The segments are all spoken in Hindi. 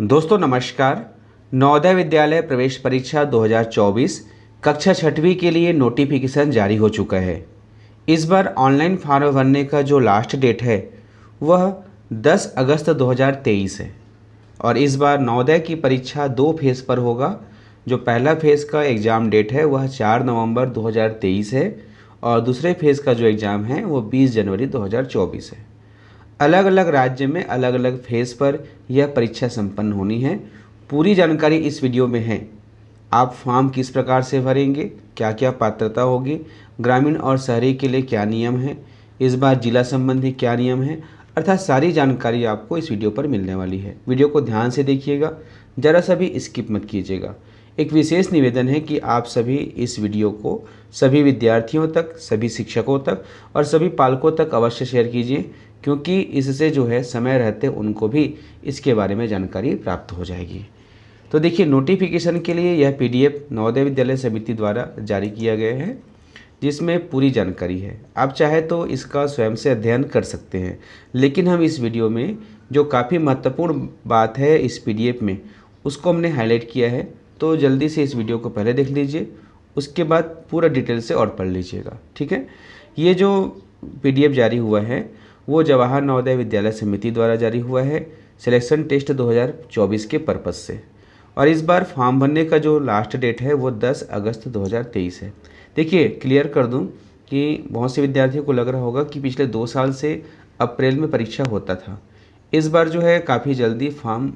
दोस्तों नमस्कार। नवोदय विद्यालय प्रवेश परीक्षा 2024 कक्षा छठवीं के लिए नोटिफिकेशन जारी हो चुका है। इस बार ऑनलाइन फॉर्म भरने का जो लास्ट डेट है वह 10 अगस्त 2023 है और इस बार नवोदय की परीक्षा दो फेज़ पर होगा। जो पहला फेज़ का एग्ज़ाम डेट है वह 4 नवंबर 2023 है और दूसरे फेज़ का जो एग्ज़ाम है वो 20 जनवरी 2024 है। अलग अलग राज्य में अलग अलग फेज़ पर यह परीक्षा संपन्न होनी है। पूरी जानकारी इस वीडियो में है। आप फॉर्म किस प्रकार से भरेंगे, क्या क्या पात्रता होगी, ग्रामीण और शहरी के लिए क्या नियम है, इस बार जिला संबंधी क्या नियम है, अर्थात सारी जानकारी आपको इस वीडियो पर मिलने वाली है। वीडियो को ध्यान से देखिएगा, ज़रा सा भी स्किप मत कीजिएगा। एक विशेष निवेदन है कि आप सभी इस वीडियो को सभी विद्यार्थियों तक, सभी शिक्षकों तक और सभी पालकों तक अवश्य शेयर कीजिए, क्योंकि इससे जो है समय रहते उनको भी इसके बारे में जानकारी प्राप्त हो जाएगी। तो देखिए, नोटिफिकेशन के लिए यह पीडीएफ नवोदय विद्यालय समिति द्वारा जारी किया गया है, जिसमें पूरी जानकारी है। आप चाहे तो इसका स्वयं से अध्ययन कर सकते हैं, लेकिन हम इस वीडियो में जो काफ़ी महत्वपूर्ण बात है इस पीडीएफ में, उसको हमने हाईलाइट किया है। तो जल्दी से इस वीडियो को पहले देख लीजिए, उसके बाद पूरा डिटेल से और पढ़ लीजिएगा, ठीक है। ये जो पीडीएफ जारी हुआ है वो जवाहर नवोदय विद्यालय समिति द्वारा जारी हुआ है सिलेक्शन टेस्ट 2024 के पर्पज़ से। और इस बार फॉर्म भरने का जो लास्ट डेट है वो 10 अगस्त 2023 है। देखिए, क्लियर कर दूं कि बहुत से विद्यार्थियों को लग रहा होगा कि पिछले 2 साल से अप्रैल में परीक्षा होता था। इस बार जो है काफ़ी जल्दी फॉर्म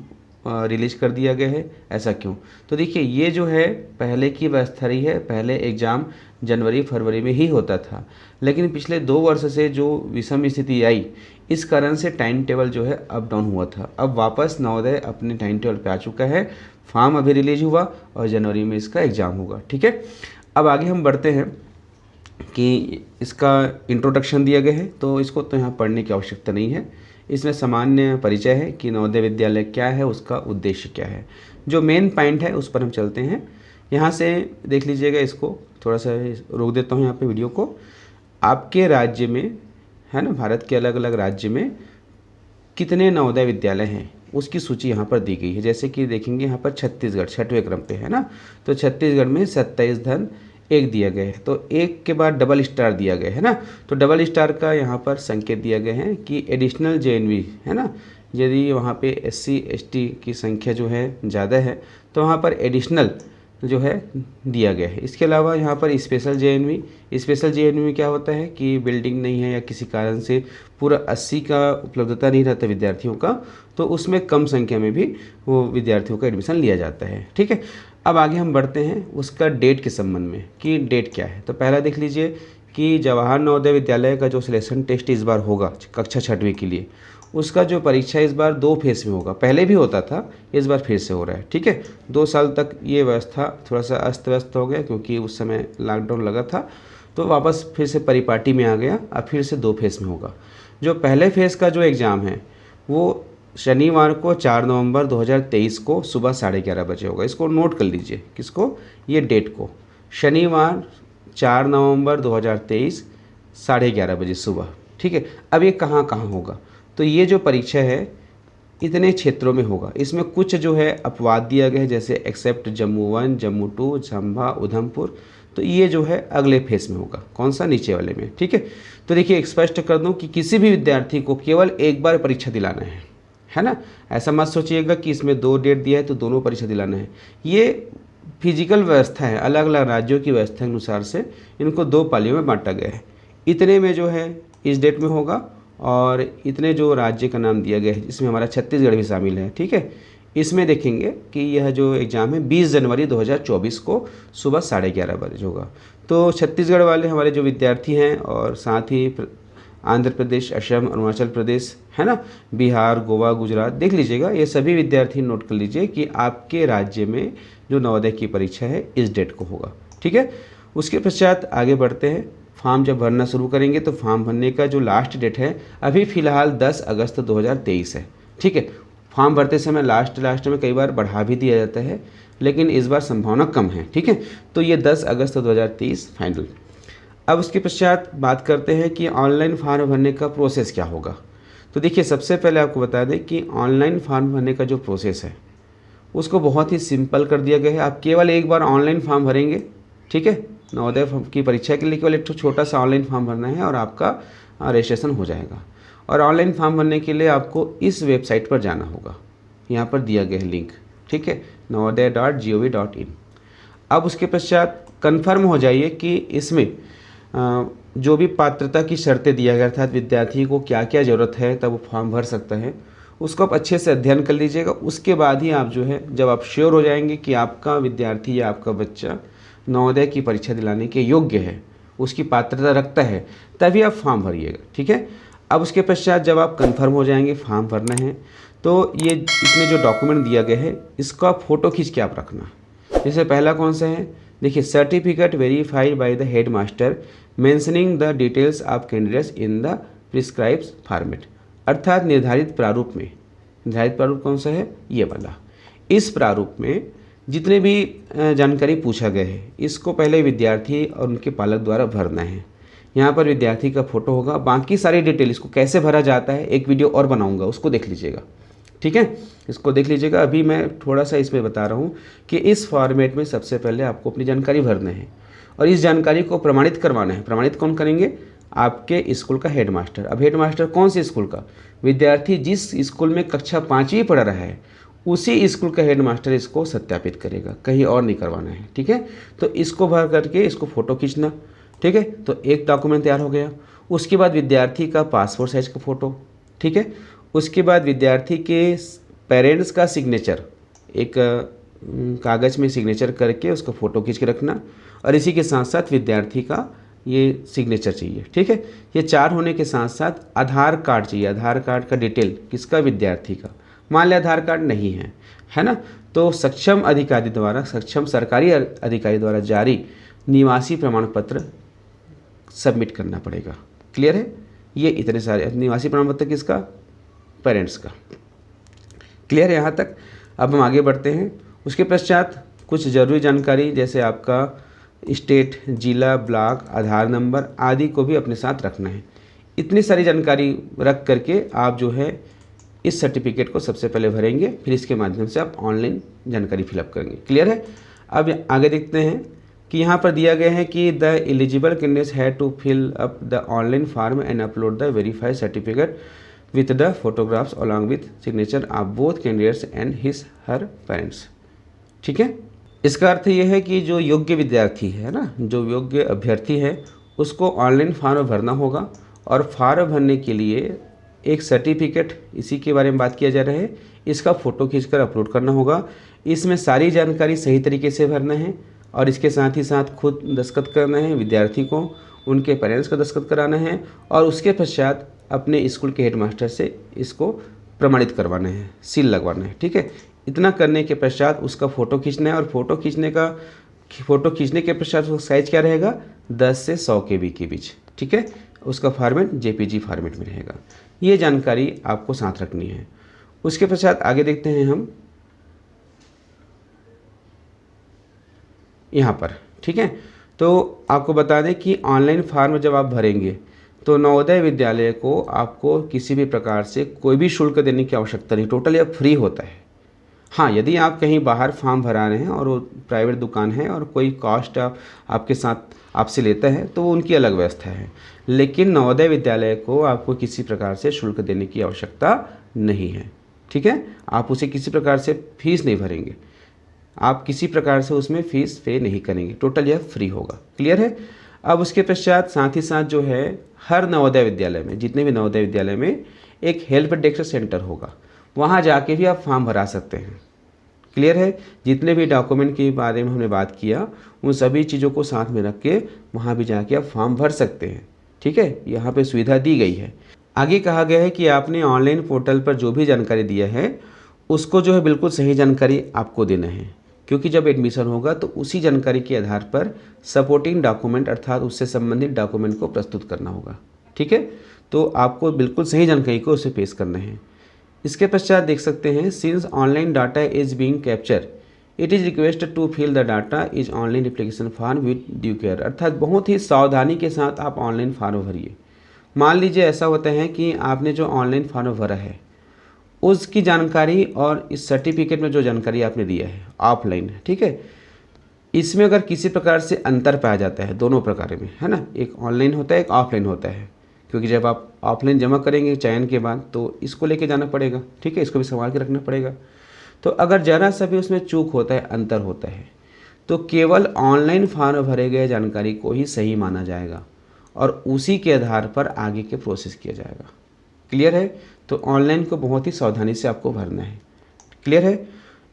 रिलीज कर दिया गया है। ऐसा क्यों? तो देखिए, ये जो है पहले की व्यवस्था रही है। पहले एग्ज़ाम जनवरी फरवरी में ही होता था, लेकिन पिछले 2 वर्ष से जो विषम स्थिति आई, इस कारण से टाइम टेबल जो है अप डाउन हुआ था। अब वापस नवोदय अपने टाइम टेबल पे आ चुका है। फॉर्म अभी रिलीज हुआ और जनवरी में इसका एग्ज़ाम होगा, ठीक है। अब आगे हम बढ़ते हैं कि इसका इंट्रोडक्शन दिया गया है, तो इसको तो यहाँ पढ़ने की आवश्यकता नहीं है। इसमें सामान्य परिचय है कि नवोदय विद्यालय क्या है, उसका उद्देश्य क्या है। जो मेन पॉइंट है उस पर हम चलते हैं। यहाँ से देख लीजिएगा, इसको थोड़ा सा रोक देता हूँ यहाँ पे वीडियो को। आपके राज्य में है ना, भारत के अलग अलग राज्य में कितने नवोदय विद्यालय हैं उसकी सूची यहाँ पर दी गई है। जैसे कि देखेंगे यहाँ पर छत्तीसगढ़ 6वें क्रम पे है ना, तो छत्तीसगढ़ में 27-1 दिया गया है। तो 1 के बाद डबल स्टार दिया गया है ना, तो डबल स्टार का यहाँ पर संकेत दिया गया है कि एडिशनल जेएनवी है ना। यदि वहाँ पे SC ST की संख्या जो है ज़्यादा है तो वहाँ पर एडिशनल जो है दिया गया है। इसके अलावा यहाँ पर स्पेशल जेएनवी में क्या होता है कि बिल्डिंग नहीं है या किसी कारण से पूरा 80 का उपलब्धता नहीं रहता विद्यार्थियों का, तो उसमें कम संख्या में भी वो विद्यार्थियों का एडमिशन लिया जाता है, ठीक है। अब आगे हम बढ़ते हैं उसका डेट के संबंध में कि डेट क्या है। तो पहला देख लीजिए कि जवाहर नवोदय विद्यालय का जो सिलेक्शन टेस्ट इस बार होगा कक्षा छठवीं के लिए, उसका जो परीक्षा इस बार 2 फेज़ में होगा। पहले भी होता था, इस बार फिर से हो रहा है, ठीक है। 2 साल तक ये व्यवस्था थोड़ा सा अस्त व्यस्त हो गया क्योंकि उस समय लॉकडाउन लगा था, तो वापस फिर से परिपाटी में आ गया। अब फिर से 2 फेज़ में होगा। जो पहले फेज़ का जो एग्ज़ाम है वो शनिवार को 4 नवंबर 2023 को सुबह 11:30 बजे होगा। इसको नोट कर लीजिए, किसको, ये डेट को, शनिवार 4 नवंबर 2023 11:30 बजे सुबह, ठीक है। अब ये कहाँ कहाँ होगा? तो ये जो परीक्षा है इतने क्षेत्रों में होगा। इसमें कुछ जो है अपवाद दिया गया है, जैसे एक्सेप्ट जम्मू 1, जम्मू 2, चंबा, उधमपुर। तो ये जो है अगले फेज़ में होगा। कौन सा? नीचे वाले में, ठीक है। तो देखिए, स्पष्ट कर दूं कि किसी भी विद्यार्थी को केवल एक बार परीक्षा दिलाना है ना। ऐसा मत सोचिएगा कि इसमें 2 डेट दिया है तो दोनों परीक्षा दिलाना है। ये फिजिकल व्यवस्था है, अलग अलग राज्यों की व्यवस्था के अनुसार से इनको 2 पालियों में बांटा गया है। इतने में जो है इस डेट में होगा और इतने जो राज्य का नाम दिया गया है, जिसमें हमारा छत्तीसगढ़ भी शामिल है, ठीक है। इसमें देखेंगे कि यह जो एग्ज़ाम है 20 जनवरी 2024 को सुबह 11:30 बजे होगा। तो छत्तीसगढ़ वाले हमारे जो विद्यार्थी हैं और साथ ही आंध्र प्रदेश, असम, अरुणाचल प्रदेश है ना, बिहार, गोवा, गुजरात, देख लीजिएगा, ये सभी विद्यार्थी नोट कर लीजिए कि आपके राज्य में जो नवोदय की परीक्षा है इस डेट को होगा, ठीक है। उसके पश्चात आगे बढ़ते हैं। फॉर्म जब भरना शुरू करेंगे तो फॉर्म भरने का जो लास्ट डेट है अभी फ़िलहाल 10 अगस्त 2023 है, ठीक है। फॉर्म भरते समय लास्ट में कई बार बढ़ा भी दिया जाता है, लेकिन इस बार संभावना कम है, ठीक है। तो ये 10 अगस्त 2023 फाइनल। अब उसके पश्चात बात करते हैं कि ऑनलाइन फॉर्म भरने का प्रोसेस क्या होगा। तो देखिए, सबसे पहले आपको बता दें कि ऑनलाइन फॉर्म भरने का जो प्रोसेस है उसको बहुत ही सिंपल कर दिया गया है। आप केवल एक बार ऑनलाइन फॉर्म भरेंगे, ठीक है, नवोदय की परीक्षा के लिए केवल एक छोटा सा ऑनलाइन फॉर्म भरना है और आपका रजिस्ट्रेशन हो जाएगा। और ऑनलाइन फॉर्म भरने के लिए आपको इस वेबसाइट पर जाना होगा, यहाँ पर दिया गया है लिंक, ठीक है, navodaya.gov.in। अब उसके पश्चात कन्फर्म हो जाइए कि इसमें जो भी पात्रता की शर्तें दिया गया, अर्थात विद्यार्थी को क्या क्या ज़रूरत है तब वो फॉर्म भर सकता है, उसको आप अच्छे से अध्ययन कर लीजिएगा। उसके बाद ही आप जो है, जब आप श्योर हो जाएंगे कि आपका विद्यार्थी या आपका बच्चा नवोदय की परीक्षा दिलाने के योग्य है, उसकी पात्रता रखता है, तभी आप फॉर्म भरिएगा, ठीक है। अब उसके पश्चात जब आप कंफर्म हो जाएंगे फॉर्म भरना है, तो ये इसमें जो डॉक्यूमेंट दिया गया है इसका फ़ोटो खींच के आप रखना। जैसे पहला कौन सा है, देखिए, certificate verified by the head master mentioning the details of candidates in the prescribed format, अर्थात निर्धारित प्रारूप में। निर्धारित प्रारूप कौन सा है, ये वाला। इस प्रारूप में जितने भी जानकारी पूछा गया है, इसको पहले विद्यार्थी और उनके पालक द्वारा भरना है। यहाँ पर विद्यार्थी का फ़ोटो होगा, बाकी सारी डिटेल, इसको कैसे भरा जाता है एक वीडियो और बनाऊंगा, उसको देख लीजिएगा, ठीक है, इसको देख लीजिएगा। अभी मैं थोड़ा सा इसमें बता रहा हूँ कि इस फॉर्मेट में सबसे पहले आपको अपनी जानकारी भरना है और इस जानकारी को प्रमाणित करवाना है। प्रमाणित कौन करेंगे, आपके स्कूल का हेड मास्टर। अब हेड मास्टर कौन से स्कूल का, विद्यार्थी जिस स्कूल में कक्षा 5वीं पढ़ रहा है उसी स्कूल का हेड मास्टर इसको सत्यापित करेगा, कहीं और नहीं करवाना है, ठीक है। तो इसको भर करके इसको फ़ोटो खींचना, ठीक है। तो एक डॉक्यूमेंट तैयार हो गया। उसके बाद विद्यार्थी का पासपोर्ट साइज का फ़ोटो, ठीक है। उसके बाद विद्यार्थी के पेरेंट्स का सिग्नेचर, एक कागज़ में सिग्नेचर करके उसका फ़ोटो खींच के रखना, और इसी के साथ साथ विद्यार्थी का ये सिग्नेचर चाहिए, ठीक है। ये 4 होने के साथ साथ आधार कार्ड चाहिए। आधार कार्ड का डिटेल किसका, विद्यार्थी का। मान लिया आधार कार्ड नहीं है ना, तो सक्षम अधिकारी द्वारा, सक्षम सरकारी अधिकारी द्वारा जारी निवासी प्रमाण पत्र सबमिट करना पड़ेगा। क्लियर है, ये इतने सारे निवासी प्रमाण पत्र किसका, पेरेंट्स का। क्लियर है यहाँ तक। अब हम आगे बढ़ते हैं। उसके पश्चात कुछ ज़रूरी जानकारी, जैसे आपका स्टेट, जिला, ब्लॉक, आधार नंबर आदि को भी अपने साथ रखना है। इतनी सारी जानकारी रख करके आप जो है इस सर्टिफिकेट को सबसे पहले भरेंगे, फिर इसके माध्यम से आप ऑनलाइन जानकारी फिलअप करेंगे। क्लियर है। अब आगे देखते हैं कि यहाँ पर दिया गया है कि the eligible candidates have to fill up the online form and upload the verified certificate with the photographs along with signature of both candidates and his her parents, ठीक है। इसका अर्थ ये है कि जो योग्य विद्यार्थी है ना, जो योग्य अभ्यर्थी है, उसको ऑनलाइन फॉर्म भरना होगा और फॉर्म भरने के लिए एक सर्टिफिकेट, इसी के बारे में बात किया जा रहा है, इसका फ़ोटो खींचकर अपलोड करना होगा। इसमें सारी जानकारी सही तरीके से भरना है और इसके साथ ही साथ खुद दस्तखत करना है, विद्यार्थी को उनके पेरेंट्स का दस्तखत कराना है और उसके पश्चात अपने स्कूल के हेडमास्टर से इसको प्रमाणित करवाना है, सील लगवाना है, ठीक है। इतना करने के पश्चात उसका फ़ोटो खींचना है और फ़ोटो खींचने के पश्चात उसका साइज़ क्या रहेगा, 10 से 100 KB के बीच, ठीक है। उसका फॉर्मेट JPG फॉर्मेट में रहेगा। ये जानकारी आपको साथ रखनी है। उसके पश्चात आगे देखते हैं हम यहाँ पर, ठीक है। तो आपको बता दें कि ऑनलाइन फॉर्म जब आप भरेंगे तो नवोदय विद्यालय को आपको किसी भी प्रकार से कोई भी शुल्क देने की आवश्यकता नहीं, टोटल यह फ्री होता है। हाँ, यदि आप कहीं बाहर फॉर्म भरा रहे हैं और वो प्राइवेट दुकान है और कोई कॉस्ट आपके साथ आपसे लेता है तो वो उनकी अलग व्यवस्था है, लेकिन नवोदय विद्यालय को आपको किसी प्रकार से शुल्क देने की आवश्यकता नहीं है, ठीक है। आप उसे किसी प्रकार से फीस नहीं भरेंगे, आप किसी प्रकार से उसमें फ़ीस पे नहीं करेंगे, टोटल यह फ्री होगा। क्लियर है। अब उसके पश्चात साथ ही साथ जो है हर नवोदय विद्यालय में, जितने भी नवोदय विद्यालय में एक हेल्प डेस्क सेंटर होगा, वहाँ जाके भी आप फॉर्म भरा सकते हैं। क्लियर है। जितने भी डॉक्यूमेंट के बारे में हमने बात किया उन सभी चीज़ों को साथ में रख के वहाँ भी जाके आप फॉर्म भर सकते हैं, ठीक है। यहाँ पे सुविधा दी गई है। आगे कहा गया है कि आपने ऑनलाइन पोर्टल पर जो भी जानकारी दिया है उसको जो है बिल्कुल सही जानकारी आपको देना है, क्योंकि जब एडमिशन होगा तो उसी जानकारी के आधार पर सपोर्टिंग डॉक्यूमेंट अर्थात उससे संबंधित डॉक्यूमेंट को प्रस्तुत करना होगा, ठीक है। तो आपको बिल्कुल सही जानकारी को उसे पेश करना है। इसके पश्चात देख सकते हैं, since online data is being captured it is requested to fill the data is online application form with due care, अर्थात बहुत ही सावधानी के साथ आप ऑनलाइन फॉर्म भरिए। मान लीजिए ऐसा होता है कि आपने जो ऑनलाइन फॉर्म भरा है उसकी जानकारी और इस सर्टिफिकेट में जो जानकारी आपने दिया है ऑफलाइन, ठीक है, इसमें अगर किसी प्रकार से अंतर पाया जाता है दोनों प्रकार में, है ना, एक ऑनलाइन होता है एक ऑफलाइन होता है, क्योंकि जब आप ऑफलाइन जमा करेंगे चयन के बाद तो इसको लेके जाना पड़ेगा, ठीक है, इसको भी संभाल के रखना पड़ेगा। तो अगर ज़रा सा भी उसमें चूक होता है, अंतर होता है, तो केवल ऑनलाइन फॉर्म भरे गए जानकारी को ही सही माना जाएगा और उसी के आधार पर आगे के प्रोसेस किया जाएगा। क्लियर है? तो ऑनलाइन को बहुत ही सावधानी से आपको भरना है। क्लियर है?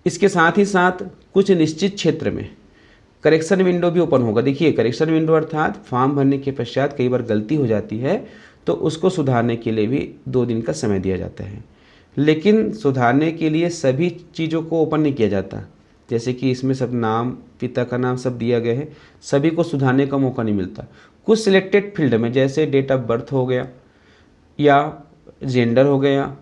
इसके साथ ही साथ कुछ निश्चित क्षेत्र में करेक्शन विंडो भी ओपन होगा। देखिए, करेक्शन विंडो अर्थात फॉर्म भरने के पश्चात कई बार गलती हो जाती है तो उसको सुधारने के लिए भी 2 दिन का समय दिया जाता है, लेकिन सुधारने के लिए सभी चीज़ों को ओपन नहीं किया जाता। जैसे कि इसमें सब नाम, पिता का नाम सब दिया गया है, सभी को सुधारने का मौका नहीं मिलता। कुछ सिलेक्टेड फील्ड में जैसे डेट ऑफ बर्थ हो गया या जेंडर हो गया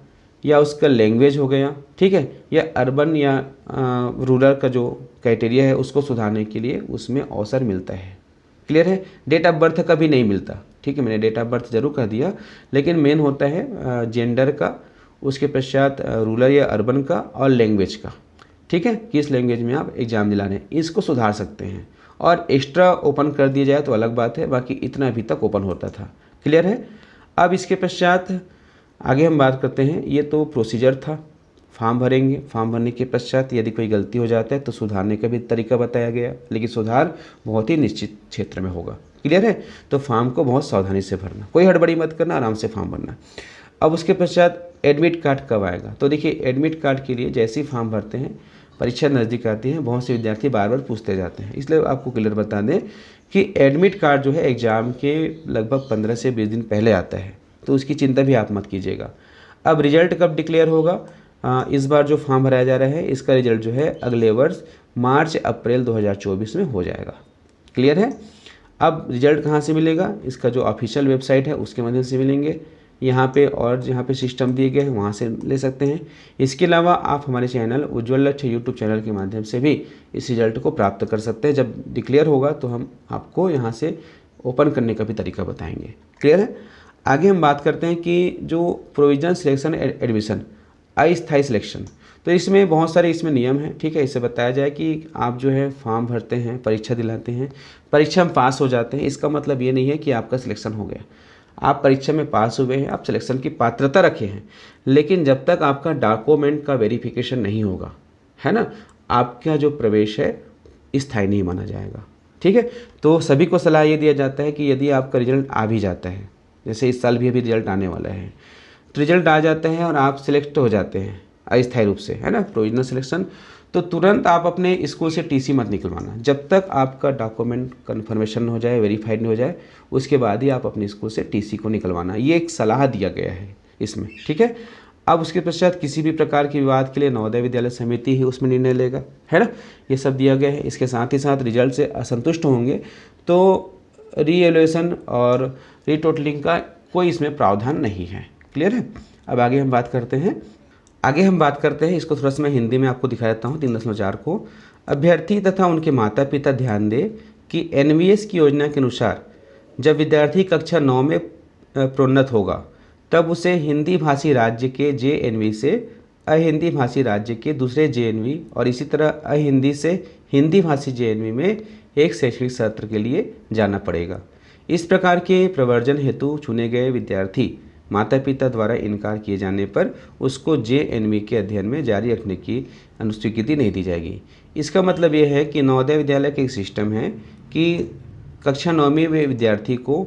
या उसका लैंग्वेज हो गया, ठीक है, या अर्बन या रूरल का जो क्राइटेरिया है उसको सुधारने के लिए उसमें अवसर मिलता है। क्लियर है? डेट ऑफ बर्थ का भी नहीं मिलता, ठीक है, मैंने डेट ऑफ बर्थ जरूर कह दिया, लेकिन मेन होता है जेंडर का, उसके पश्चात रूरल या अर्बन का और लैंग्वेज का, ठीक है, किस लैंग्वेज में आप एग्ज़ाम दिला रहे हैं, इसको सुधार सकते हैं। और एक्स्ट्रा ओपन कर दिया जाए तो अलग बात है, बाकी इतना अभी तक ओपन होता था। क्लियर है? अब इसके पश्चात आगे हम बात करते हैं। ये तो प्रोसीजर था, फॉर्म भरेंगे, फॉर्म भरने के पश्चात यदि कोई गलती हो जाता है तो सुधारने का भी तरीका बताया गया, लेकिन सुधार बहुत ही निश्चित क्षेत्र में होगा। क्लियर है? तो फॉर्म को बहुत सावधानी से भरना, कोई हड़बड़ी मत करना, आराम से फॉर्म भरना। अब उसके पश्चात एडमिट कार्ड कब आएगा? तो देखिए, एडमिट कार्ड के लिए जैसे ही फॉर्म भरते हैं, परीक्षा नज़दीक आती है, बहुत से विद्यार्थी बार बार पूछते जाते हैं, इसलिए आपको क्लियर बता दें कि एडमिट कार्ड जो है एग्ज़ाम के लगभग 15 से 20 दिन पहले आता है, तो उसकी चिंता भी आप मत कीजिएगा। अब रिजल्ट कब डिक्लेयर होगा? इस बार जो फॉर्म भराया जा रहा है इसका रिजल्ट जो है अगले वर्ष मार्च अप्रैल 2024 में हो जाएगा। क्लियर है? अब रिजल्ट कहाँ से मिलेगा? इसका जो ऑफिशियल वेबसाइट है उसके माध्यम से मिलेंगे, यहाँ पे और जहाँ पे सिस्टम दिए गए हैं वहाँ से ले सकते हैं। इसके अलावा आप हमारे चैनल उज्ज्वल लक्ष्य यूट्यूब चैनल के माध्यम से भी इस रिजल्ट को प्राप्त कर सकते हैं। जब डिक्लेयर होगा तो हम आपको यहाँ से ओपन करने का भी तरीका बताएंगे। क्लियर है? आगे हम बात करते हैं कि जो प्रोविजनल सिलेक्शन एडमिशन, अस्थायी सिलेक्शन, तो इसमें बहुत सारे इसमें नियम हैं, ठीक है। इससे बताया जाए कि आप जो है फॉर्म भरते हैं, परीक्षा दिलाते हैं, परीक्षा में पास हो जाते हैं, इसका मतलब ये नहीं है कि आपका सिलेक्शन हो गया। आप परीक्षा में पास हुए हैं, आप सिलेक्शन की पात्रता रखे हैं, लेकिन जब तक आपका डॉक्यूमेंट का वेरिफिकेशन नहीं होगा, है ना, आपका जो प्रवेश है स्थायी नहीं माना जाएगा। ठीक है, तो सभी को सलाह ये दिया जाता है कि यदि आपका रिजल्ट आ भी जाता है, जैसे इस साल भी अभी रिजल्ट आने वाला है, तो रिजल्ट आ जाता है और आप सिलेक्ट हो जाते हैं अस्थायी रूप से, है ना, प्रोविजनल सिलेक्शन, तो तुरंत आप अपने स्कूल से टीसी मत निकलवाना जब तक आपका डॉक्यूमेंट कन्फर्मेशन हो जाए, वेरीफाइड नहीं हो जाए, उसके बाद ही आप अपने स्कूल से टीसी को निकलवाना। ये एक सलाह दिया गया है इसमें, ठीक है। अब उसके पश्चात किसी भी प्रकार के विवाद के लिए नवोदय विद्यालय समिति ही उसमें निर्णय लेगा, है ना, ये सब दिया गया है। इसके साथ ही साथ रिजल्ट से असंतुष्ट होंगे तो रीएवल्यूएशन और रीटोटलिंग का कोई इसमें प्रावधान नहीं है। क्लियर है? अब आगे हम बात करते हैं, इसको थोड़ा सा मैं हिंदी में आपको दिखा देता हूँ 3.4 को। अभ्यर्थी तथा उनके माता पिता ध्यान दें कि एनवीएस की योजना के अनुसार जब विद्यार्थी कक्षा 9 में प्रोन्नत होगा तब उसे हिंदी भाषी राज्य के जेएनवी से अहिंदी भाषी राज्य के दूसरे जेएनवी और इसी तरह अहिंदी से हिंदी भाषी जेएनवी में एक शैक्षणिक सत्र के लिए जाना पड़ेगा। इस प्रकार के प्रवर्जन हेतु चुने गए विद्यार्थी माता पिता द्वारा इनकार किए जाने पर उसको जेएनवी के अध्ययन में जारी रखने की अनुस्वीकृति नहीं दी जाएगी। इसका मतलब ये है कि नवोदय विद्यालय का एक सिस्टम है कि कक्षा 9वीं में विद्यार्थी को,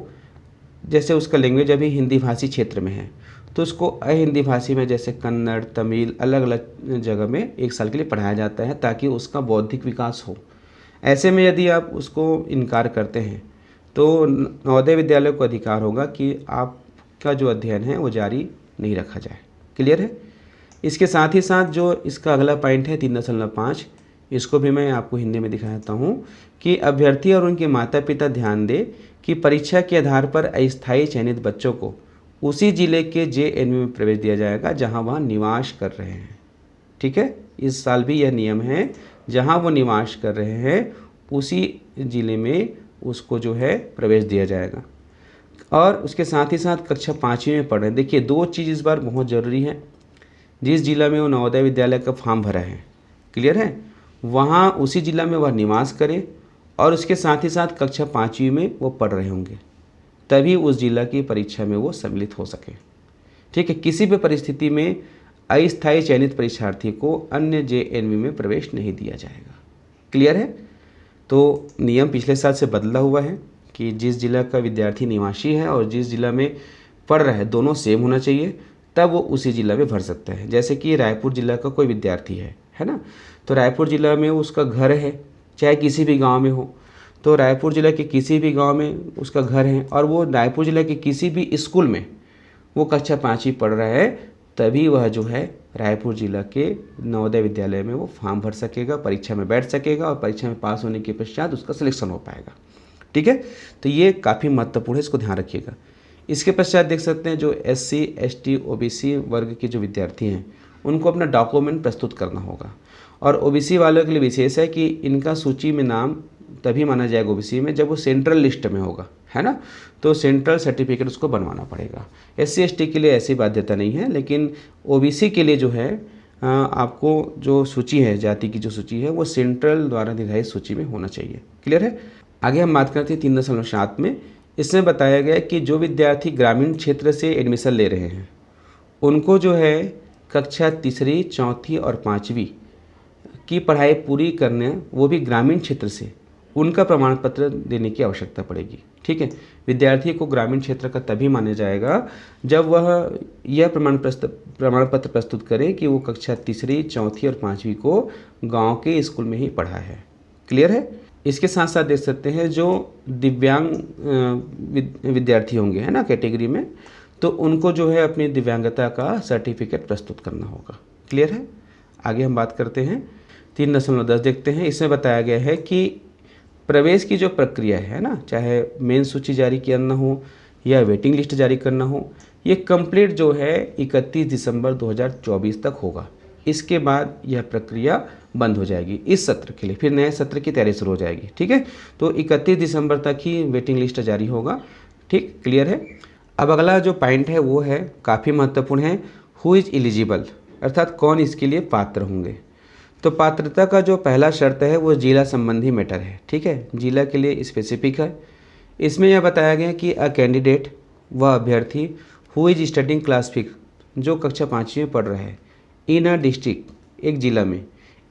जैसे उसका लैंग्वेज अभी हिंदी भाषी क्षेत्र में है, तो उसको अहिंदी भाषी में जैसे कन्नड़, तमिल अलग अलग जगह में 1 साल के लिए पढ़ाया जाता है ताकि उसका बौद्धिक विकास हो। ऐसे में यदि आप उसको इनकार करते हैं तो नवोदय विद्यालय को अधिकार होगा कि आपका जो अध्ययन है वो जारी नहीं रखा जाए। क्लियर है? इसके साथ ही साथ जो इसका अगला पॉइंट है 3.5, इसको भी मैं आपको हिंदी में दिखाता हूँ कि अभ्यर्थी और उनके माता पिता ध्यान दें कि परीक्षा के आधार पर अस्थायी चयनित बच्चों को उसी जिले के जेएनवी में प्रवेश दिया जाएगा जहाँ वह निवास कर रहे हैं। ठीक है, इस साल भी यह नियम है, जहाँ वो निवास कर रहे हैं उसी ज़िले में उसको जो है प्रवेश दिया जाएगा। और उसके साथ ही साथ कक्षा 5वीं में पढ़ रहे हैं। देखिए 2 चीज़ इस बार बहुत ज़रूरी है। जिस जिला में वो नवोदय विद्यालय का फॉर्म भरा है, क्लियर है, वहाँ उसी जिला में वह निवास करे और उसके साथ ही साथ कक्षा 5वीं में वो पढ़ रहे होंगे, तभी उस जिला की परीक्षा में वो सम्मिलित हो सके। ठीक है, किसी भी परिस्थिति में अस्थायी चयनित परीक्षार्थी को अन्य JNV में प्रवेश नहीं दिया जाएगा। क्लियर है। तो नियम पिछले साल से बदला हुआ है कि जिस जिला का विद्यार्थी निवासी है और जिस जिला में पढ़ रहा है दोनों सेम होना चाहिए, तब वो उसी जिला में भर सकता है। जैसे कि रायपुर जिला का कोई विद्यार्थी है ना, तो रायपुर जिला में उसका घर है, चाहे किसी भी गांव में हो, तो रायपुर जिला के किसी भी गांव में उसका घर है और वो रायपुर जिला के किसी भी स्कूल में वो कक्षा 5वीं पढ़ रहा है, तभी वह जो है रायपुर जिला के नवोदय विद्यालय में वो फॉर्म भर सकेगा, परीक्षा में बैठ सकेगा और परीक्षा में पास होने के पश्चात उसका सिलेक्शन हो पाएगा। ठीक है, तो ये काफ़ी महत्वपूर्ण है, इसको ध्यान रखिएगा। इसके पश्चात देख सकते हैं जो SC ST OBC वर्ग के जो विद्यार्थी हैं उनको अपना डॉक्यूमेंट प्रस्तुत करना होगा। और OBC वालों के लिए विशेष है कि इनका सूची में नाम तभी माना जाएगा OBC में जब वो सेंट्रल लिस्ट में होगा, है ना, तो सेंट्रल सर्टिफिकेट उसको बनवाना पड़ेगा। SC ST के लिए ऐसी बाध्यता नहीं है, लेकिन OBC के लिए जो है आपको जो सूची है, जाति की जो सूची है, वो सेंट्रल द्वारा निर्धारित सूची में होना चाहिए। क्लियर है। आगे हम बात करते हैं 3.7 में। इसमें बताया गया कि जो विद्यार्थी ग्रामीण क्षेत्र से एडमिशन ले रहे हैं उनको जो है कक्षा 3री 4थी और 5वीं की पढ़ाई पूरी करने, वो भी ग्रामीण क्षेत्र से, उनका प्रमाण पत्र देने की आवश्यकता पड़ेगी। ठीक है, विद्यार्थी को ग्रामीण क्षेत्र का तभी माना जाएगा जब वह यह प्रमाण पत्र प्रस्तुत करे कि वो कक्षा 3री 4थी और 5वीं को गांव के स्कूल में ही पढ़ा है। क्लियर है। इसके साथ साथ देख सकते हैं जो दिव्यांग विद्यार्थी होंगे, है ना, कैटेगरी में, तो उनको जो है अपनी दिव्यांगता का सर्टिफिकेट प्रस्तुत करना होगा। क्लियर है। आगे हम बात करते हैं 3.10 देखते हैं। इसमें बताया गया है कि प्रवेश की जो प्रक्रिया है ना, चाहे मेन सूची जारी करना हो या वेटिंग लिस्ट जारी करना हो, ये कंप्लीट जो है 31 दिसंबर 2024 तक होगा। इसके बाद यह प्रक्रिया बंद हो जाएगी इस सत्र के लिए, फिर नए सत्र की तैयारी शुरू हो जाएगी। ठीक है, तो 31 दिसंबर तक ही वेटिंग लिस्ट जारी होगा। ठीक, क्लियर है। अब अगला जो पॉइंट है वो है काफ़ी महत्वपूर्ण है, हु इज़ एलिजिबल, अर्थात कौन इसके लिए पात्र होंगे। तो पात्रता का जो पहला शर्त है वो जिला संबंधी मैटर है। ठीक है, जिला के लिए स्पेसिफिक है। इसमें यह बताया गया कि अ कैंडिडेट, वह अभ्यर्थी, हु इज स्टडिंग क्लास 5, जो कक्षा 5वीं में पढ़ रहा है, इन अ डिस्ट्रिक्ट, एक जिला में,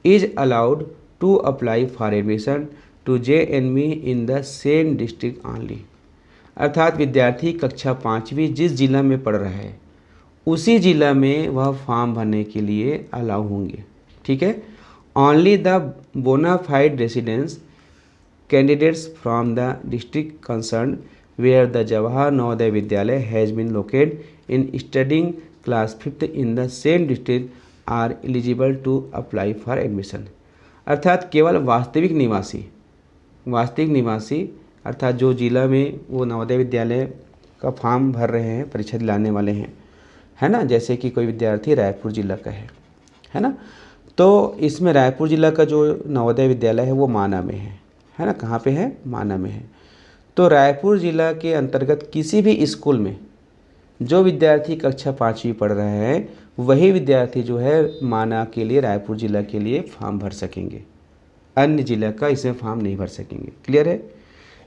is allowed to apply for admission to JNV in the same district only, अर्थात विद्यार्थी कक्षा 5वीं जिस जिला में पढ़ रहा है उसी जिला में वह फॉर्म भरने के लिए अलाउ होंगे। ठीक है, only the bonafide residence candidates from the district concern where the Jawahar Navodaya Vidyalaya has been located in studying class 5th in the same district are eligible to apply for admission, अर्थात केवल वास्तविक निवासी अर्थात जो जिला में वो नवोदय विद्यालय का फॉर्म भर रहे हैं, परीक्षा दिलाने वाले हैं, है ना, जैसे कि कोई विद्यार्थी रायपुर जिला का है ना, तो इसमें रायपुर जिला का जो नवोदय विद्यालय है वो माना में है ना, कहाँ पे है, माना में है। तो रायपुर जिला के अंतर्गत किसी भी स्कूल में जो विद्यार्थी कक्षा 5वीं पढ़ रहा है वही विद्यार्थी जो है माना के लिए, रायपुर जिला के लिए फॉर्म भर सकेंगे, अन्य जिला का इसमें फॉर्म नहीं भर सकेंगे। क्लियर है।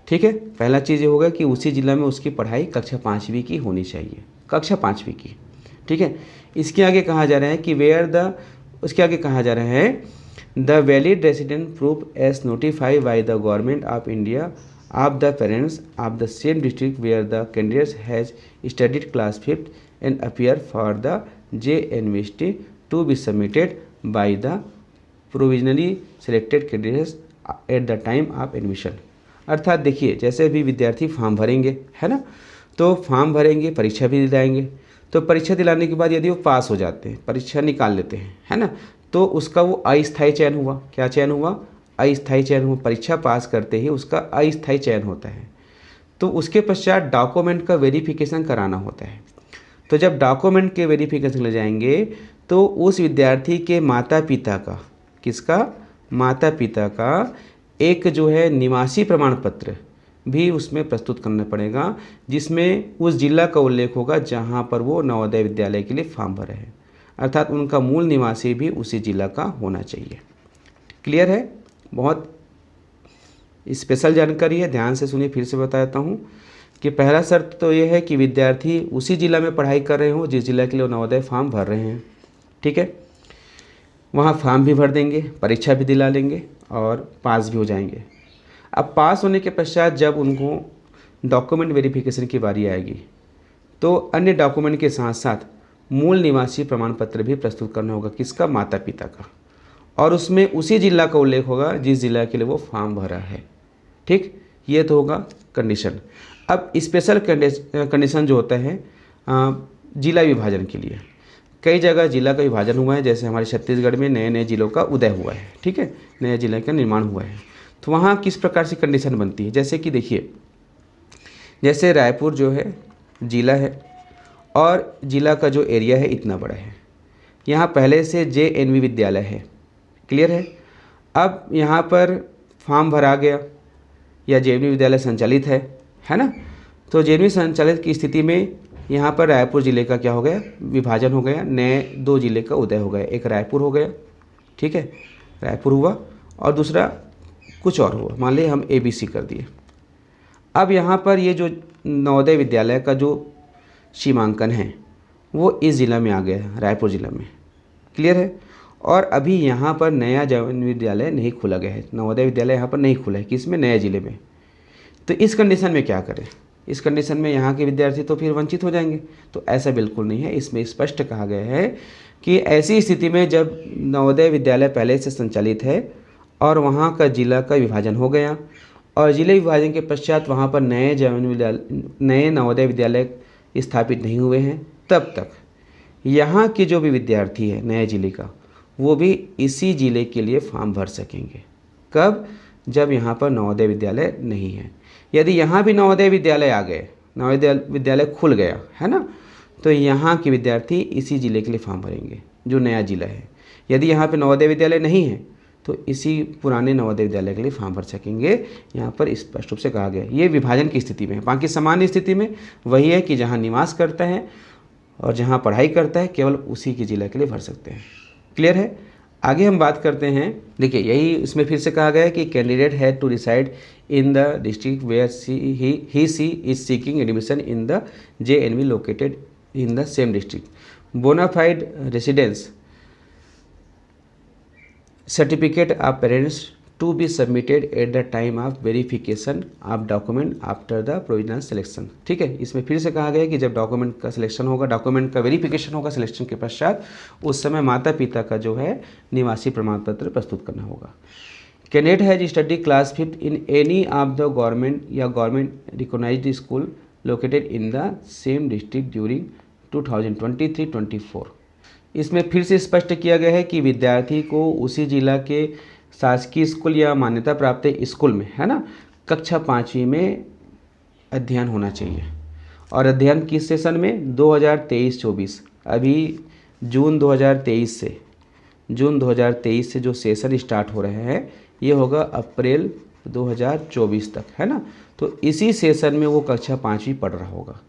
ठीक है, पहला चीज़ ये होगा कि उसी जिला में उसकी पढ़ाई कक्षा 5वीं की होनी चाहिए, कक्षा 5वीं की। ठीक है, इसके आगे कहा जा रहा है कि उसके आगे कहा जा रहा है the valid resident proof as notified by the government of India of the parents of the same district where the candidates has studied class 5th and appear for the JNVST to be submitted by the provisionally selected candidates at the time of admission. अर्थात देखिए, जैसे भी विद्यार्थी फॉर्म भरेंगे, है ना, तो फॉर्म भरेंगे, परीक्षा भी दिलाएंगे, तो परीक्षा दिलाने के बाद यदि वो पास हो जाते हैं, परीक्षा निकाल लेते हैं, है ना, तो उसका वो अस्थायी चयन हुआ। क्या चयन हुआ? अस्थायी चयन हुआ। परीक्षा पास करते ही उसका अस्थायी चयन होता है। तो उसके पश्चात डॉक्यूमेंट का वेरिफिकेशन कराना होता है। तो जब डॉक्यूमेंट के वेरिफिकेशन ले जाएंगे तो उस विद्यार्थी के माता पिता का, किसका? माता पिता का एक जो है निवासी प्रमाण पत्र भी उसमें प्रस्तुत करना पड़ेगा, जिसमें उस जिला का उल्लेख होगा जहाँ पर वो नवोदय विद्यालय के लिए फॉर्म भरे हैं। अर्थात उनका मूल निवासी भी उसी जिला का होना चाहिए। क्लियर है? बहुत स्पेशल जानकारी है, ध्यान से सुनिए, फिर से बता देता हूँ कि पहला शर्त तो ये है कि विद्यार्थी उसी जिला में पढ़ाई कर रहे हों जिस जिला के लिए वो नवोदय फॉर्म भर रहे हैं। ठीक है, वहाँ फॉर्म भी भर देंगे, परीक्षा भी दिला लेंगे और पास भी हो जाएंगे। अब पास होने के पश्चात जब उनको डॉक्यूमेंट वेरिफिकेशन की बारी आएगी तो अन्य डॉक्यूमेंट के साथ साथ मूल निवासी प्रमाण पत्र भी प्रस्तुत करना होगा। किसका? माता पिता का। और उसमें उसी जिला का उल्लेख होगा जिस जिला के लिए वो फॉर्म भरा है। ठीक, ये तो होगा कंडीशन। अब स्पेशल कंडीशन जो होता है जिला विभाजन के लिए, कई जगह जिला का विभाजन हुआ है, जैसे हमारे छत्तीसगढ़ में नए नए जिलों का उदय हुआ है। ठीक है, नए जिले का निर्माण हुआ है, तो वहाँ किस प्रकार से कंडीशन बनती है। जैसे कि देखिए, जैसे रायपुर जो है जिला है और जिला का जो एरिया है इतना बड़ा है, यहाँ पहले से JNV विद्यालय है। क्लियर है? अब यहाँ पर फॉर्म भरा गया या JNV विद्यालय संचालित है ना, तो JNV संचालित की स्थिति में यहाँ पर रायपुर ज़िले का क्या हो गया? विभाजन हो गया, नए 2 जिले का उदय हो गया। एक रायपुर हो गया, ठीक है, रायपुर हुआ, और दूसरा कुछ और हुआ, मान लीजिए हम ABC कर दिए। अब यहाँ पर ये जो नवोदय विद्यालय का जो सीमांकन है वो इस ज़िला में आ गया है, रायपुर ज़िला में। क्लियर है? और अभी यहाँ पर नया JNV विद्यालय नहीं खोला गया है, नवोदय विद्यालय यहाँ पर नहीं खुला है, किसमें? नए ज़िले में। तो इस कंडीशन में क्या करें? इस कंडीशन में यहाँ के विद्यार्थी तो फिर वंचित हो जाएंगे। तो ऐसा बिल्कुल नहीं है, इसमें स्पष्ट कहा गया है कि ऐसी स्थिति में जब नवोदय विद्यालय पहले से संचालित है और वहाँ का जिला का विभाजन हो गया और जिले विभाजन के पश्चात वहाँ पर नए नवोदय विद्यालय स्थापित नहीं हुए हैं, तब तक यहाँ के जो भी विद्यार्थी है नए जिले का, वो भी इसी जिले के लिए फॉर्म भर सकेंगे। कब? जब यहाँ पर नवोदय विद्यालय नहीं है। यदि यहाँ भी नवोदय विद्यालय आ गए, नवोदय विद्यालय खुल गया है ना, तो यहाँ के विद्यार्थी इसी जिले के लिए फॉर्म भरेंगे जो नया जिला है। यदि यहाँ पे नवोदय विद्यालय नहीं है तो इसी पुराने नवोदय विद्यालय के लिए फॉर्म भर सकेंगे। यहाँ पर स्पष्ट रूप से कहा गया, ये विभाजन की स्थिति में है। बाकी सामान्य स्थिति में वही है कि जहाँ निवास करता है और जहाँ पढ़ाई करता है केवल उसी के जिला के लिए भर सकते हैं। क्लियर है? आगे हम बात करते हैं। देखिए, यही इसमें फिर से कहा गया है कि candidate had to reside in the district where she is seeking admission in the JNV located in the same district. Bonafide residence certificate of parents to be submitted at the time of verification of document after the provisional selection. ठीक है, इसमें फिर से कहा गया है कि जब डॉक्यूमेंट का सिलेक्शन होगा, डॉक्यूमेंट का वेरिफिकेशन होगा सिलेक्शन के पश्चात, उस समय माता पिता का जो है निवासी प्रमाण पत्र प्रस्तुत करना होगा। Candidate has study class 5 in any of the government या government recognised school located in the same district during 2023-24। इसमें फिर से स्पष्ट किया गया है कि विद्यार्थी को उसी जिला के शासकीय स्कूल या मान्यता प्राप्त स्कूल में, है ना, कक्षा 5वीं में अध्ययन होना चाहिए। और अध्ययन किस सेशन में? 2023-24। अभी जून 2023 से जो सेशन स्टार्ट हो रहे हैं ये होगा अप्रैल 2024 तक, है ना। तो इसी सेशन में वो कक्षा 5वीं पढ़ रहा होगा।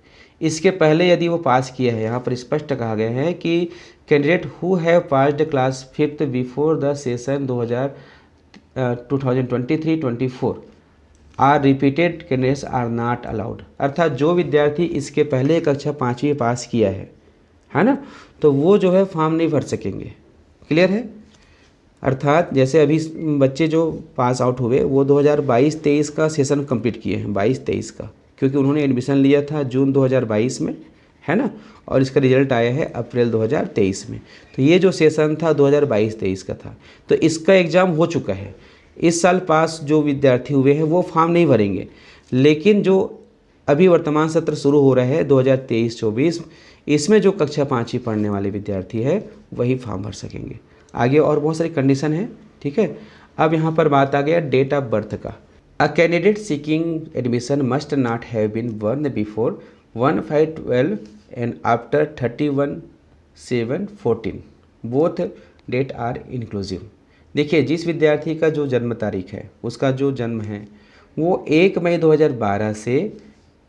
इसके पहले यदि वो पास किया है, यहाँ पर स्पष्ट कहा गया है कि candidate who have passed class 5th before the session 2023-24 are repeated candidates are not allowed. अर्थात जो विद्यार्थी इसके पहले कक्षा 5वीं पास किया है ना, तो वो जो है फॉर्म नहीं भर सकेंगे। क्लियर है? अर्थात जैसे अभी बच्चे जो पास आउट हुए वो 2022-23 का सेशन कंप्लीट किए हैं, 22-23 का, क्योंकि उन्होंने एडमिशन लिया था जून 2022 में, है ना, और इसका रिजल्ट आया है अप्रैल 2023 में। तो ये जो सेशन था 2022-23 का था, तो इसका एग्ज़ाम हो चुका है। इस साल पास जो विद्यार्थी हुए हैं वो फॉर्म नहीं भरेंगे, लेकिन जो अभी वर्तमान सत्र शुरू हो रहा है 2023-24, इसमें जो कक्षा 5वीं पढ़ने वाले विद्यार्थी है वही फॉर्म भर सकेंगे। आगे और बहुत सारी कंडीशन है, ठीक है। अब यहाँ पर बात आ गया डेट ऑफ बर्थ का। A candidate seeking admission must not have been born before 1/5/12 and after 31/7/14 both date are inclusive. देखिए, जिस विद्यार्थी का जो जन्म तारीख है, उसका जो जन्म है वो 1 मई 2012 से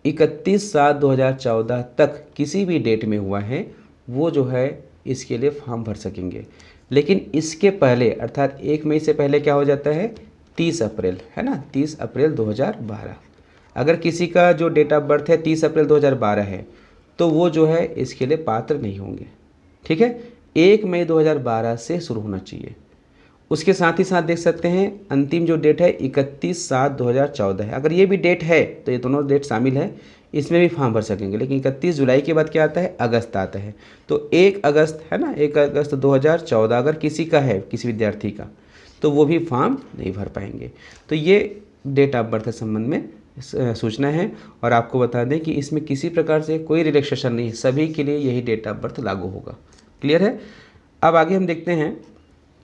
31/7/2014 तक किसी भी डेट में हुआ है, वो जो है इसके लिए फॉर्म भर सकेंगे। लेकिन इसके पहले अर्थात 1 मई से पहले क्या हो जाता है, 30 अप्रैल, है ना, 30 अप्रैल 2012। अगर किसी का जो डेट ऑफ बर्थ है 30 अप्रैल 2012 है तो वो जो है इसके लिए पात्र नहीं होंगे। ठीक है, 1 मई 2012 से शुरू होना चाहिए। उसके साथ ही साथ देख सकते हैं अंतिम जो डेट है 31/7/2014 है। अगर ये भी डेट है तो ये दोनों डेट शामिल है, इसमें भी फॉर्म भर सकेंगे। लेकिन 31 जुलाई के बाद क्या आता है, अगस्त आता है। तो 1 अगस्त है ना, 1 अगस्त 2014 अगर किसी का है, किसी विद्यार्थी का, तो वो भी फॉर्म नहीं भर पाएंगे। तो ये डेट ऑफ बर्थ के संबंध में सूचना है। और आपको बता दें कि इसमें किसी प्रकार से कोई रिलैक्सेशन नहीं है, सभी के लिए यही डेट ऑफ बर्थ लागू होगा। क्लियर है। अब आगे हम देखते हैं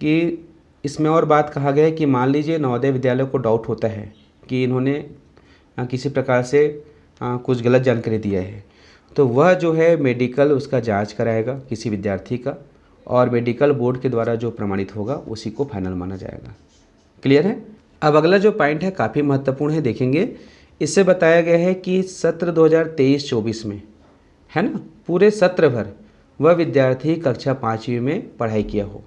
कि इसमें और बात कहा गया है कि मान लीजिए नवोदय विद्यालय को डाउट होता है कि इन्होंने किसी प्रकार से कुछ गलत जानकारी दिया है, तो वह जो है मेडिकल उसका जांच कराएगा किसी विद्यार्थी का, और मेडिकल बोर्ड के द्वारा जो प्रमाणित होगा उसी को फाइनल माना जाएगा। क्लियर है। अब अगला जो पॉइंट है काफ़ी महत्वपूर्ण है, देखेंगे। इससे बताया गया है कि सत्र 2023-24 में, है ना, पूरे सत्र भर वह विद्यार्थी कक्षा 5वीं में पढ़ाई किया हो,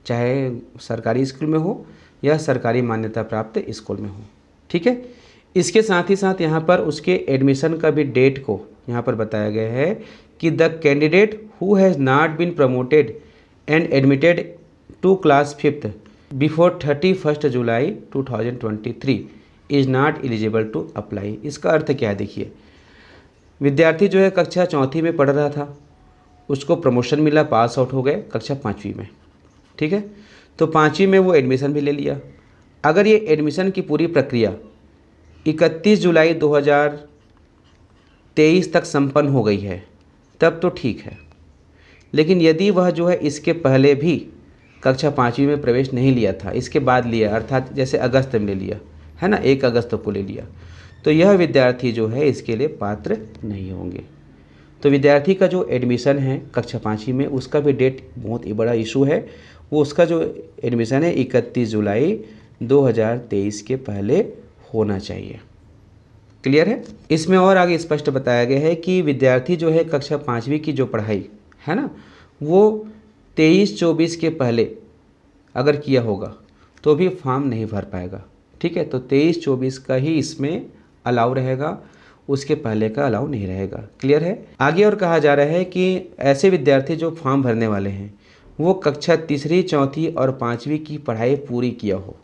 चाहे सरकारी स्कूल में हो या सरकारी मान्यता प्राप्त स्कूल में हो। ठीक है। इसके साथ ही साथ यहाँ पर उसके एडमिशन का भी डेट को यहाँ पर बताया गया है कि the candidate who has not been promoted and admitted to class 5th before 31 July 2023 is not eligible to apply. इसका अर्थ क्या है, देखिए, विद्यार्थी जो है कक्षा 4वीं में पढ़ रहा था, उसको प्रमोशन मिला, पास आउट हो गए कक्षा 5वीं में। ठीक है, तो 5वीं में वो एडमिशन भी ले लिया। अगर ये एडमिशन की पूरी प्रक्रिया 31 जुलाई 2023 तक संपन्न हो गई है तब तो ठीक है। लेकिन यदि वह जो है इसके पहले भी कक्षा 5वीं में प्रवेश नहीं लिया था, इसके बाद लिया, अर्थात जैसे अगस्त में ले लिया, है ना, 1 अगस्त को ले लिया, तो यह विद्यार्थी जो है इसके लिए पात्र नहीं होंगे। तो विद्यार्थी का जो एडमिशन है कक्षा 5वीं में, उसका भी डेट बहुत ही बड़ा इशू है। वो उसका जो एडमिशन है 31 जुलाई 2023 के पहले होना चाहिए। क्लियर है। इसमें और आगे स्पष्ट बताया गया है कि विद्यार्थी जो है कक्षा 5वीं की जो पढ़ाई है ना, वो 23-24 के पहले अगर किया होगा तो भी फॉर्म नहीं भर पाएगा। ठीक है, तो 23-24 का ही इसमें अलाउ रहेगा, उसके पहले का अलाउ नहीं रहेगा। क्लियर है। आगे और कहा जा रहा है कि ऐसे विद्यार्थी जो फॉर्म भरने वाले हैं वो कक्षा 3री, 4थी और 5वीं की पढ़ाई पूरी किया हो,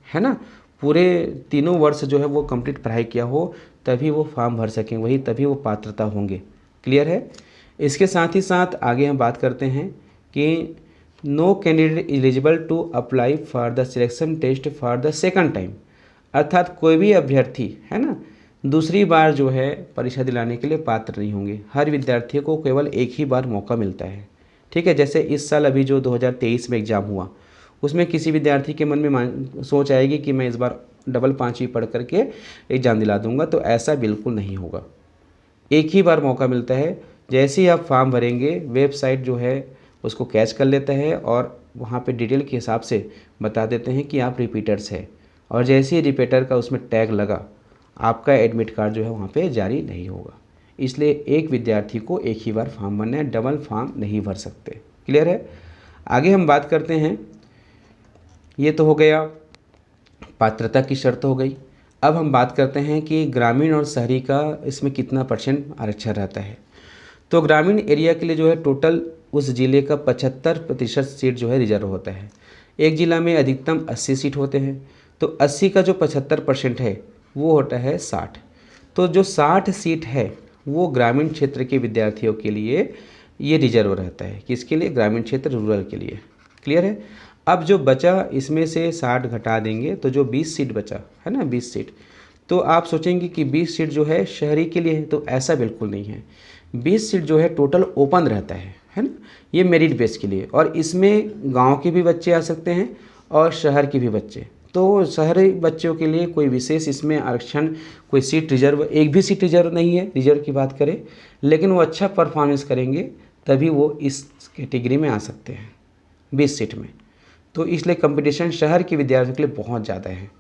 है ना, पूरे तीनों वर्ष जो है वो कंप्लीट पढ़ाई किया हो, तभी वो फॉर्म भर सकें, वही तभी वो पात्रता होंगे। क्लियर है। इसके साथ ही साथ आगे हम बात करते हैं कि no candidate eligible to apply for the selection test for the second time, अर्थात कोई भी अभ्यर्थी, है ना, दूसरी बार जो है परीक्षा दिलाने के लिए पात्र नहीं होंगे। हर विद्यार्थी को केवल एक ही बार मौका मिलता है। ठीक है, जैसे इस साल अभी जो 2023 में एग्ज़ाम हुआ, उसमें किसी विद्यार्थी के मन में सोच आएगी कि मैं इस बार डबल 5वीं पढ़ करके एग्ज़ाम दिला दूंगा, तो ऐसा बिल्कुल नहीं होगा। एक ही बार मौका मिलता है। जैसे ही आप फॉर्म भरेंगे, वेबसाइट जो है उसको कैच कर लेता है और वहाँ पे डिटेल के हिसाब से बता देते हैं कि आप रिपीटर्स है, और जैसे ही रिपीटर का उसमें टैग लगा, आपका एडमिट कार्ड जो है वहाँ पे जारी नहीं होगा। इसलिए एक विद्यार्थी को एक ही बार फॉर्म भरना है, डबल फॉर्म नहीं भर सकते। क्लियर है। आगे हम बात करते हैं, ये तो हो गया पात्रता की शर्त हो गई। अब हम बात करते हैं कि ग्रामीण और शहरी का इसमें कितना % आरक्षण रहता है। तो ग्रामीण एरिया के लिए जो है टोटल उस ज़िले का 75% सीट जो है रिजर्व होता है। एक ज़िला में अधिकतम 80 सीट होते हैं, तो 80 का जो 75% है वो होता है 60। तो जो 60 सीट है वो ग्रामीण क्षेत्र के विद्यार्थियों के लिए ये रिजर्व रहता है। किसके लिए? ग्रामीण क्षेत्र, रूरल के लिए। क्लियर है। अब जो बचा, इसमें से 60 घटा देंगे तो जो 20 सीट बचा है ना, 20 सीट, तो आप सोचेंगे कि 20 सीट जो है शहरी के लिए है, तो ऐसा बिल्कुल नहीं है। 20 सीट जो है टोटल ओपन रहता है ना, ये मेरिट बेस के लिए, और इसमें गांव के भी बच्चे आ सकते हैं और शहर के भी बच्चे। तो शहरी बच्चों के लिए कोई विशेष इसमें आरक्षण, कोई सीट रिजर्व, एक भी सीट रिजर्व नहीं है। रिजर्व की बात करें, लेकिन वो अच्छा परफॉर्मेंस करेंगे तभी वो इस कैटेगरी में आ सकते हैं 20 सीट में। तो इसलिए कंपटीशन शहर के विद्यार्थियों के लिए बहुत ज़्यादा है।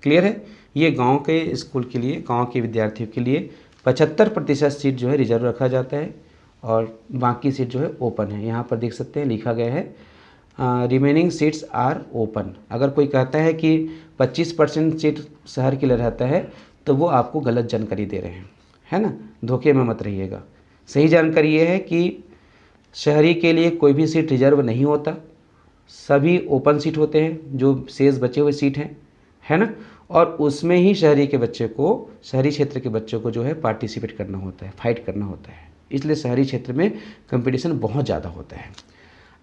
क्लियर है। ये गांव के स्कूल के लिए, गांव के विद्यार्थियों के लिए 75% सीट जो है रिजर्व रखा जाता है, और बाकी सीट जो है ओपन है। यहाँ पर देख सकते हैं लिखा गया है रिमेनिंग सीट्स आर ओपन। अगर कोई कहता है कि 25% सीट शहर के लिए रहता है तो वो आपको गलत जानकारी दे रहे हैं, है ना, धोखे में मत रहिएगा। सही जानकारी ये है कि शहरी के लिए कोई भी सीट रिजर्व नहीं होता, सभी ओपन सीट होते हैं जो शेष बचे हुए सीट हैं, है ना, और उसमें ही शहरी के बच्चे को, शहरी क्षेत्र के बच्चों को जो है पार्टिसिपेट करना होता है, फाइट करना होता है। इसलिए शहरी क्षेत्र में कंपटीशन बहुत ज़्यादा होता है।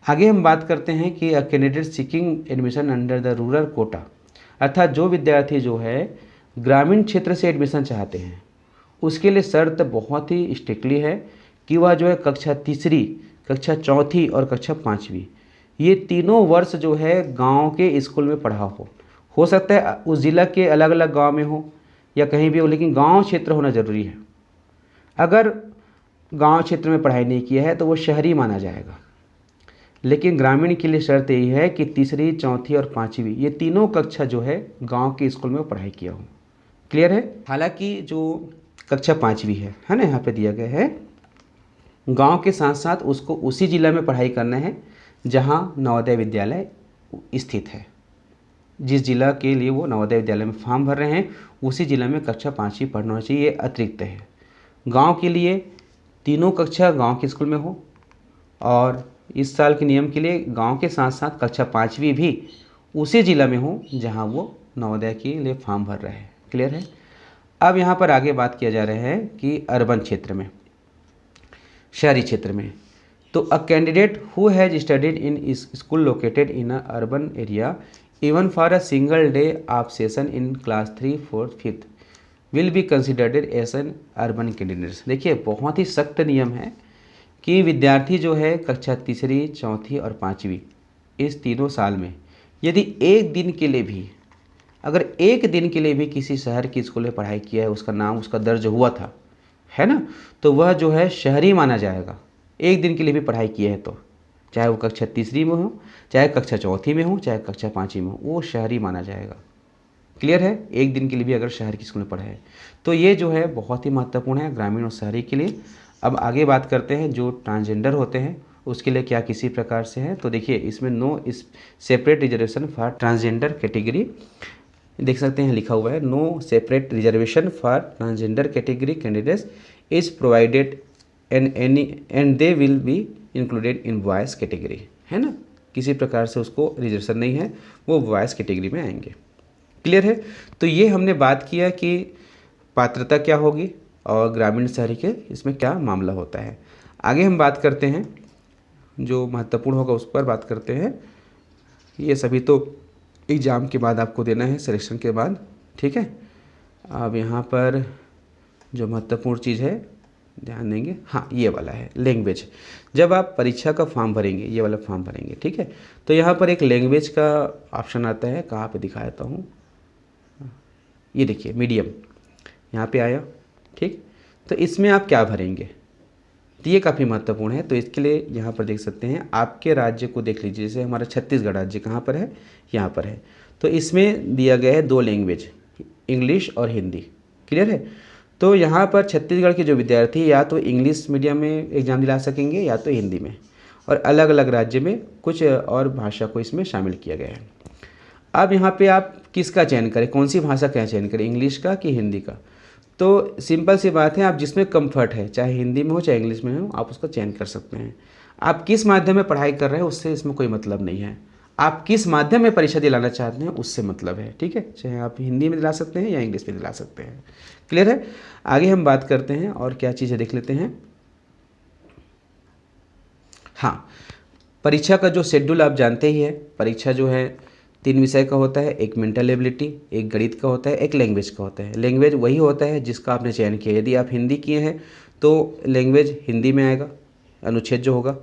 आगे हम बात करते हैं कि a candidate seeking admission under the rural quota, अर्थात जो विद्यार्थी जो है ग्रामीण क्षेत्र से एडमिशन चाहते हैं उसके लिए शर्त बहुत ही स्ट्रिक्टली है कि वह जो है कक्षा तीसरी, कक्षा चौथी और कक्षा पाँचवीं ये तीनों वर्ष जो है गांव के स्कूल में पढ़ा हो सकता है उस ज़िला के अलग अलग गांव में हो या कहीं भी हो, लेकिन गांव क्षेत्र होना ज़रूरी है। अगर गांव क्षेत्र में पढ़ाई नहीं किया है तो वो शहरी माना जाएगा, लेकिन ग्रामीण के लिए शर्त यही है कि तीसरी, चौथी और पाँचवीं ये तीनों कक्षा जो है गांव के स्कूल में पढ़ाई किया हो। क्लियर है। हालांकि जो कक्षा पाँचवीं है ना, यहाँ पे दिया गया है गांव के साथ साथ उसको उसी जिला में पढ़ाई करना है जहां नवोदय विद्यालय स्थित है। जिस जिला के लिए वो नवोदय विद्यालय में फॉर्म भर रहे हैं उसी जिला में कक्षा पाँचवीं पढ़ना होना चाहिए, ये अतिरिक्त है। गांव के लिए तीनों कक्षा गांव के स्कूल में हो, और इस साल के नियम के लिए गांव के साथ साथ कक्षा पाँचवीं भी उसी जिला में हो जहां वो नवोदय के लिए फॉर्म भर रहे हैं। क्लियर है। अब यहाँ पर आगे बात किया जा रहा है कि अर्बन क्षेत्र में, शहरी क्षेत्र में, तो a candidate who has studied in school located in a urban area even for a single day of session in class 3, 4, 5 will be considered as an urban candidates. देखिए बहुत ही सख्त नियम है कि विद्यार्थी जो है कक्षा तीसरी, चौथी और पाँचवीं इस तीनों साल में यदि एक दिन के लिए भी, अगर एक दिन के लिए भी किसी शहर की स्कूल में पढ़ाई किया है, उसका नाम उसका दर्ज हुआ था, है ना, तो वह जो है शहरी माना जाएगा। एक दिन के लिए भी पढ़ाई किया है तो, चाहे वो कक्षा तीसरी में हो, चाहे कक्षा चौथी में हो, चाहे कक्षा पाँचवीं में हो, वो शहरी माना जाएगा। क्लियर है। एक दिन के लिए भी अगर शहर की स्कूल में पढ़ा है तो ये जो है बहुत ही महत्वपूर्ण है ग्रामीण और शहरी के लिए। अब आगे बात करते हैं जो ट्रांसजेंडर होते हैं उसके लिए क्या किसी प्रकार से है। तो देखिए इसमें no separate reservation for transgender category, देख सकते हैं लिखा हुआ है no separate reservation for transgender category candidates is provided and they will be included in voice category, है ना, किसी प्रकार से उसको रिजर्वेशन नहीं है, वो वॉइस कैटेगरी में आएंगे। क्लियर है। तो ये हमने बात किया कि पात्रता क्या होगी और ग्रामीण शहरी के इसमें क्या मामला होता है। आगे हम बात करते हैं जो महत्वपूर्ण होगा उस पर बात करते हैं। ये सभी तो एग्ज़ाम के बाद आपको देना है, सिलेक्शन के बाद, ठीक है। अब यहाँ पर जो महत्वपूर्ण चीज़ है ध्यान देंगे, हाँ ये वाला है लैंग्वेज। जब आप परीक्षा का फॉर्म भरेंगे, ये वाला फॉर्म भरेंगे, ठीक है, तो यहाँ पर एक लैंग्वेज का ऑप्शन आता है, कहाँ पे दिखा देता हूँ, ये देखिए मीडियम यहाँ पे आया, ठीक। तो इसमें आप क्या भरेंगे, तो ये काफ़ी महत्वपूर्ण है। तो इसके लिए यहाँ पर देख सकते हैं आपके राज्य को देख लीजिए, जैसे हमारा छत्तीसगढ़ राज्य कहाँ पर है, यहाँ पर है। तो इसमें दिया गया है दो लैंग्वेज, इंग्लिश और हिंदी। क्लियर है। तो यहाँ पर छत्तीसगढ़ के जो विद्यार्थी या तो इंग्लिश मीडियम में एग्ज़ाम दिला सकेंगे या तो हिंदी में, और अलग अलग राज्य में कुछ और भाषा को इसमें शामिल किया गया है। अब यहाँ पे आप किसका चयन करें, कौन सी भाषा का चयन करें, इंग्लिश का कि हिंदी का। तो सिंपल सी बात है, आप जिसमें कंफर्ट है, चाहे हिंदी में हो चाहे इंग्लिश में हो, आप उसका चयन कर सकते हैं। आप किस माध्यम में पढ़ाई कर रहे हैं उससे इसमें कोई मतलब नहीं है, आप किस माध्यम में परीक्षा दिलाना चाहते हैं उससे मतलब है, ठीक है। चाहे आप हिंदी में दिला सकते हैं या इंग्लिश में दिला सकते हैं। क्लियर है। आगे हम बात करते हैं और क्या चीज़ें देख लेते हैं। हाँ, परीक्षा का जो शेड्यूल आप जानते ही है, परीक्षा जो है 3 विषय का होता है, एक मेंटल एबिलिटी, एक गणित का होता है, एक लैंग्वेज का होता है। लैंग्वेज वही होता है जिसका आपने चयन किया। यदि आप हिंदी किए हैं तो लैंग्वेज हिंदी में आएगा, अनुच्छेद जो होगा।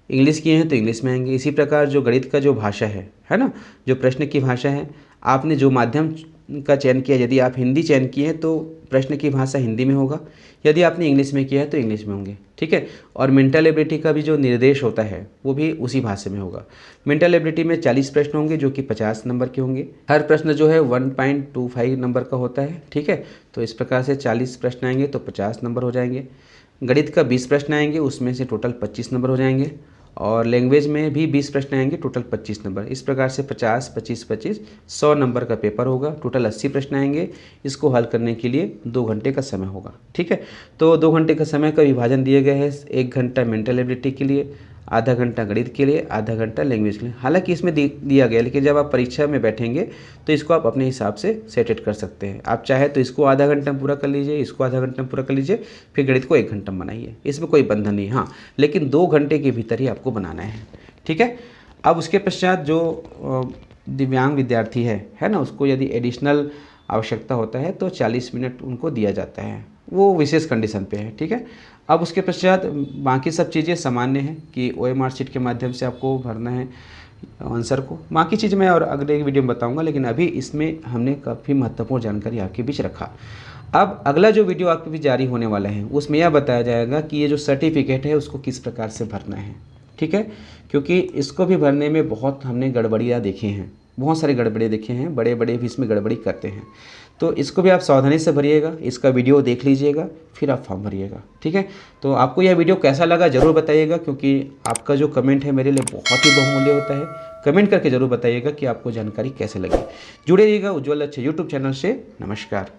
इंग्लिश किए हैं तो इंग्लिश में आएंगे। इसी प्रकार जो गणित का जो भाषा है ना, जो प्रश्न की भाषा है, आपने जो माध्यम का चयन किया, यदि आप हिंदी चयन किए हैं तो प्रश्न की भाषा हिंदी में होगा, यदि आपने इंग्लिश में किया है तो इंग्लिश में होंगे, ठीक है। और मेंटल एबिलिटी का भी जो निर्देश होता है वो भी उसी भाषा में होगा। मेंटल एबिलिटी में 40 प्रश्न होंगे जो कि 50 नंबर के होंगे। हर प्रश्न जो है 1.25 नंबर का होता है, ठीक है। तो इस प्रकार से 40 प्रश्न आएंगे तो 50 नंबर हो जाएंगे। गणित का 20 प्रश्न आएंगे, उसमें से टोटल 25 नंबर हो जाएंगे। और लैंग्वेज में भी 20 प्रश्न आएंगे, टोटल 25 नंबर। इस प्रकार से 50, 25, 25, 100 नंबर का पेपर होगा। टोटल 80 प्रश्न आएंगे। इसको हल करने के लिए 2 घंटे का समय होगा। ठीक है, तो 2 घंटे का समय का विभाजन दिए गए हैं। 1 घंटा मेंटल एबिलिटी के लिए, आधा घंटा गणित के लिए, आधा घंटा लैंग्वेज के लिए। हालांकि इसमें दिया गया, लेकिन जब आप परीक्षा में बैठेंगे तो इसको आप अपने हिसाब से सेट कर सकते हैं। आप चाहे तो इसको आधा घंटा में पूरा कर लीजिए, इसको आधा घंटा में पूरा कर लीजिए, फिर गणित को 1 घंटा में बनाइए। इसमें कोई बंधन नहीं। हाँ, लेकिन 2 घंटे के भीतर ही आपको बनाना है। ठीक है, अब उसके पश्चात जो दिव्यांग विद्यार्थी है ना, उसको यदि एडिशनल आवश्यकता होता है तो 40 मिनट उनको दिया जाता है, वो विशेष कंडीशन पे है। ठीक है, अब उसके पश्चात बाकी सब चीज़ें सामान्य हैं कि OMR शीट के माध्यम से आपको भरना है आंसर को। बाकी चीज़ मैं और अगले एक वीडियो में बताऊंगा, लेकिन अभी इसमें हमने काफ़ी महत्वपूर्ण जानकारी आपके बीच रखा। अब अगला जो वीडियो आपके बीच जारी होने वाला है उसमें यह बताया जाएगा कि ये जो सर्टिफिकेट है उसको किस प्रकार से भरना है। ठीक है, क्योंकि इसको भी भरने में बहुत हमने गड़बड़ियाँ देखे हैं, बहुत सारे गड़बड़े देखे हैं, बड़े बड़े भी इसमें गड़बड़ी करते हैं। तो इसको भी आप सावधानी से भरिएगा, इसका वीडियो देख लीजिएगा, फिर आप फॉर्म भरिएगा। ठीक है, तो आपको यह वीडियो कैसा लगा ज़रूर बताइएगा, क्योंकि आपका जो कमेंट है मेरे लिए बहुत ही बहुमूल्य होता है। कमेंट करके ज़रूर बताइएगा कि आपको जानकारी कैसे लगी। जुड़े रहिएगा उज्ज्वल लक्ष्य यूट्यूब चैनल से। नमस्कार।